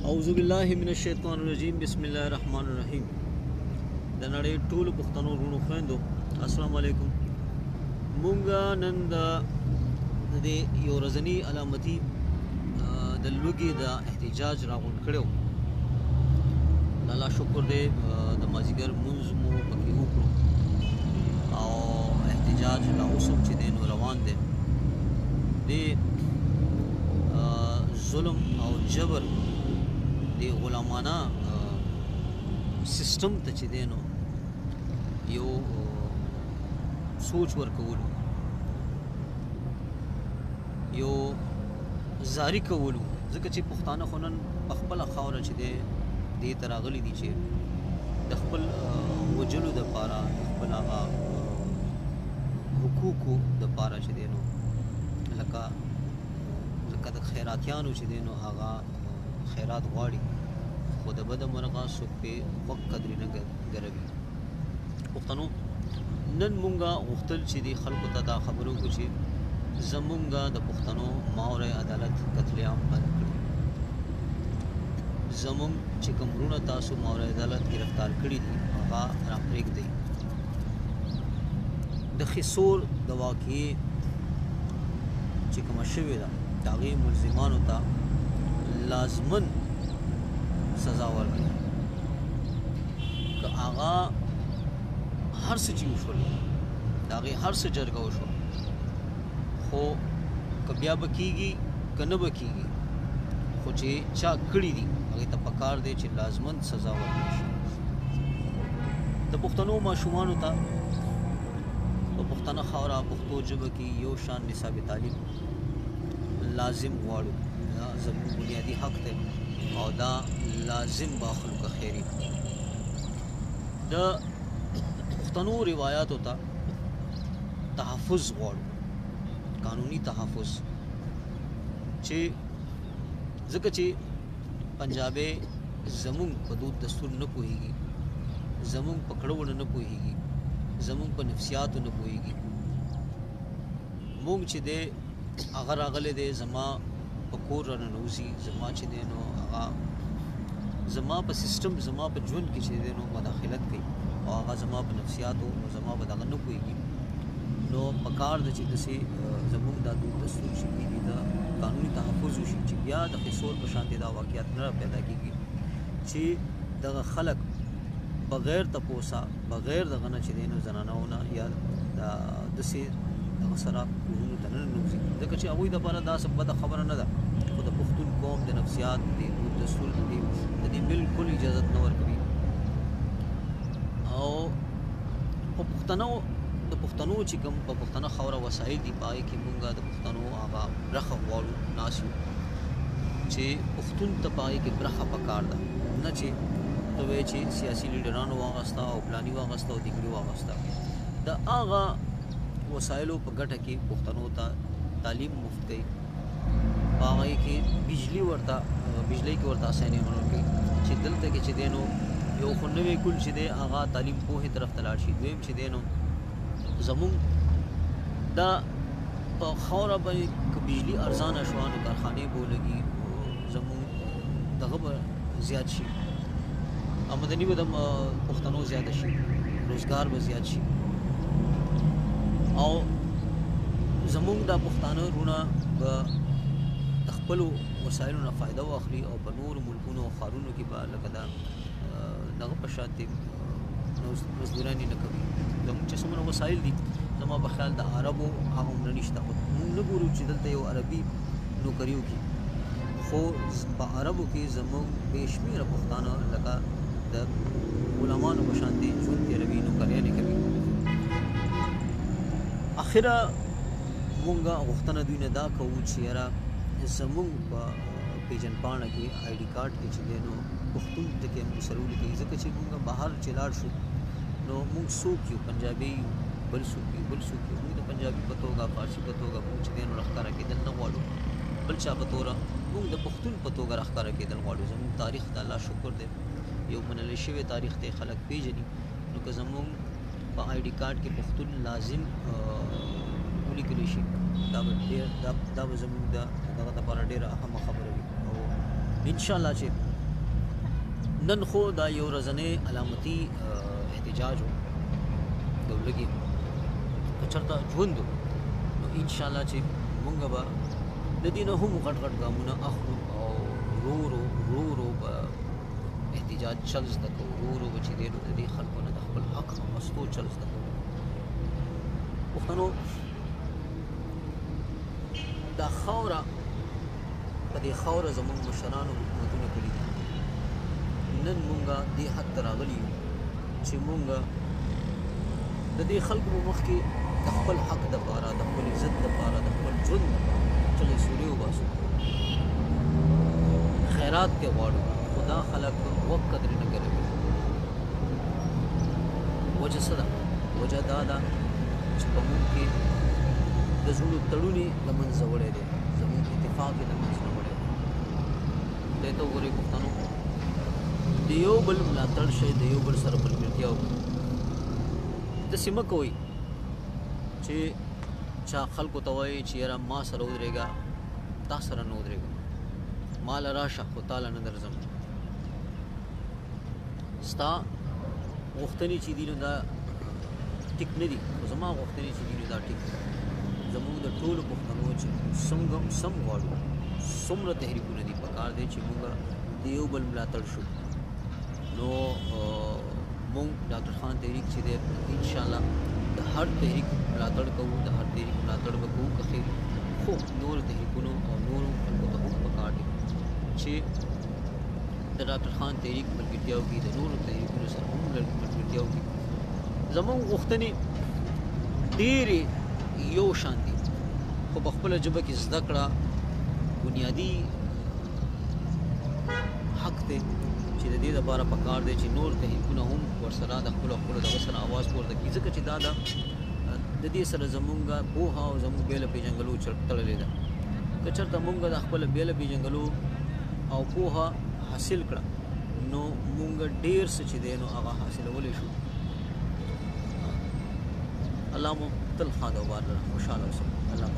اعوذ بالله من الشیطان الرجیم بسم الله الرحمن الرحیم د نړۍ ټولو پښتنو ورونو خویندو السلام علیکم. مونږه نن د دې یو ورځني علامتي د لوګي د احتجاج راغونډ کړو. الله شکر دې د مازیګر مونږ مو پکې وکړو او احتجاج لا اوسم چې دین روان دي د ظلم او جبر دی غلامانه سیستم ته چې دینو یو سوچ ورکولو یو زاری کولو ځکه چې پښتانه خونن خپل خاوره چې دی دې تراغلي دي چې د خپل وجلو د پاره خپل هغه حقوقو د پاره چې دینو لکه د خیراتیانو چې دینو هغه خیرات غواړي خو د بده مرغه څوک پې وخت قدرې نه ګروي. پښتنو نن مونږه غوښتل چې دې خلکو ته دا خبرو وکړو چې زمونږه د پښتنو ماورای عدالت قتل عام بند کړي. زمونږ چې کوم وروڼه تاسو ماورای عدالت گرفتار کړي دي هغه راپرېږدئ. د خسور د واقعې چې کومه شوې ده د هغې ملزمانو ته لازمن سزا ورکړي. که هغه هر څه چې وشول د هغې هر څه جرګه وشول خو که بیا به کېږي که نه به کېږي خو چې چا کړي دي هغې ته پکار دی چې لازمن سزا ورکړي شي. د پښتنو ماشومانو ته په پښتنه خاوره پښتو ژبه کې یو شان نصاب تعلیم لازم غواړو. دا زموږ بنیادي حق دی او دا لازم باخلو که خیری. د پښتنو روایاتو ته تحفظ غواړو، قانوني تحفظ، چې ځکه چې پنجابی زموږ په دود دستور نه پوهیږي، زموږ په کړهوړه نه پوهیږي، زموږ په نفسیاتو نه پوهیږي. موږ چې دی هغه راغلی دی زما په کور راننوځي، زما چې دی نو هغه زما په سیستم زما په ژوند کې چې دی نو مداخلت کوي او هغه زما په نفسیاتو او زما په دغه نه پوهېږي. نو پکار ده چې داسې زموږ دا دود دستور چې کېږي دا قانوني تحفظ وشي چې بیا د خسور په شانتې دا واقعیت نه پیدا کېږي چې دغه خلک بغیر تپوسه بغیر دغه نه چې دی نو زنانهونه یا داسې دغه سره کورونو ته نه ننوځي. ځکه چې هغوی دپاره دا څه بده خبره نه ده خو د پښتون قوم د نفسیات د دود دستور د دې بلکل اجازت نه ورکوي. او په پښتنو چې کوم په پښتنه خاوره وسایل دي په هغې کې مونږ د پښتنو هغه برخه غواړو ناست یو چې پښتون ته په هغې کې برخه پکار ده، نه چې ته وایې چې سیاسي لیډرانو واغسته او پلاني واغسته او دیګري واغسته. د هغه وسایلو په ګټه کې پښتنو ته تعلیم مفت کوي، په هغې کې بجلۍ کې ورته اسانیان ورکوي چې دلته کې چې دی نو یو خو نوی کل چې دی هغه تعلیم پوهې طرف ته لاړ شي. دویم چې دی نو زمونږ دا په خاوره باندې که بجلي ارزانه شوه نو کارخانې به ولګي، زمونږ دغه به زیات شي، آمدني به د پښتنو زیاته شي، روزګار به زیات شي او زمونږ دا پښتانه وروڼه به د خپلو وسایلو نه فایده واخلي او په نورو ملکونو او ښارونو کې به لکه دغه په شانتې مزدورانې نه کوي. زمونږ چې څومره وسایل دي زما په خیال د عربو هغه عمره نشته. مونږ نه ګورو چې دلته یو عربي نوکري وکړي، خو په عربو کې زمونږ بې شمېره پښتانه لکه د غلامانو په شانتې ژوند تېروي، نوکریانې کوي. اخره مونږه غوښتنه دوی نه دا کوو چې یاره زمونږ په پیژن پاڼه کې آی ډي کارډ کې چې دی نو پښتون ټکي موږ سره ولیکئ. ځکه چې مونږ بهر چې لاړ شو نو مونږ څوک یو، پنجابي یو، بل څوک یو. مونږ د پنجابي په توګه فارسي په توګه مونږ چې دی نو راښکاره کېدل نه غواړو، بل چا په توګه مونږ د پښتون په توګه راښکاره کېدل غواړو. زمونږ تاریخ د الله شکر دی یو منلی شوی تاریخ دی، خلک پیژني. نو که زمونږ په آی ډي کارډ کې پښتون لازم ولیکلی شي دا به زموږ دغه دپاره ډېره اهمه خبره وي او انشاءالله چې نن خو دا یو ورځنی علامتي احتجاج و د ولږې که چېرته ژوند و نو انشاءالله چې مونږ به د دې نه هم غټ غټ ګامونه اخلو او ورو ورو به احتجاج چل زده کوو ورو ورو به چې دی نو د دې خلکو نه د خپل حق غوښتو چل زده کوو. پښتنو دا خاوره په دې خاوره زموږ مشرانو حکومتونه کړي دي. نن مونږه دې حد ته راغلي یو چې مونږه د دې خلکو په مخ کې د خپل حق دپاره د خپل عزت دپاره د خپل ژوند دپاره چغې سورې وباسو، خیرات کې غواړو، خو دا خلک وق قدرې نه کوي. وجه څه ده؟ وجه دا ده چې په مونږ کې د زړونو تړونې له منځه وړی دی، زموږ اتفاق یې له منځه وړی دی. دې ته وګورئ پښتنو، د یو بل ملاتړ شئ، د یو بل سره ملګرتیا وکړئ. داسې مه کوئ چې چا خلکو ته وایي چې یاره ما سره ودرېږه تا سره نه ودرېږم، ما له راشه خو تا له نه درځم. ستا غوښتنې چې دي نو دا ټیک نه دي، خو زما غوښتنې چې دي نو دا ټیک دي. زموږ د ټولو پښتنو چې سم غواړو، څومره تحریکونه دي پکار دی چې موږ د یو بل ملاتړ شو. نو مونږ ډاکټر خان تحریک چې دی انشاءالله د هر تحریک ملاتړ کوو، د هر تحریک ملاتړ به کوو که خیر، خو نور تحریکونو او نورو خلکو ته هم پکار دی چې د ډاکټر خان تحریک ملګرتیا وکړي، د نورو تحریکونو سره هم ملګرتیا وکړي. زموږ غوښتنې ډېرې یو شان دي، خو په خپله ژبه کې زده کړه بنیادي حق دی چې د دې لپاره پکار دی چې نور تحریکونه هم ورسره د خپلو دغه سره اواز پورته کړي، ځکه چې دا د دې سره زمونږ پوهه او زموږ بیله پېژنګلو تړلې ده. که چېرته مونږ د خپله بیله پېژنګلو او پوهه حاصل کړه نو مونږ ډېر څه چې دی نو هغه حاصلولی شو. الله مو تل ښه او خوشحاله اوسئ. الله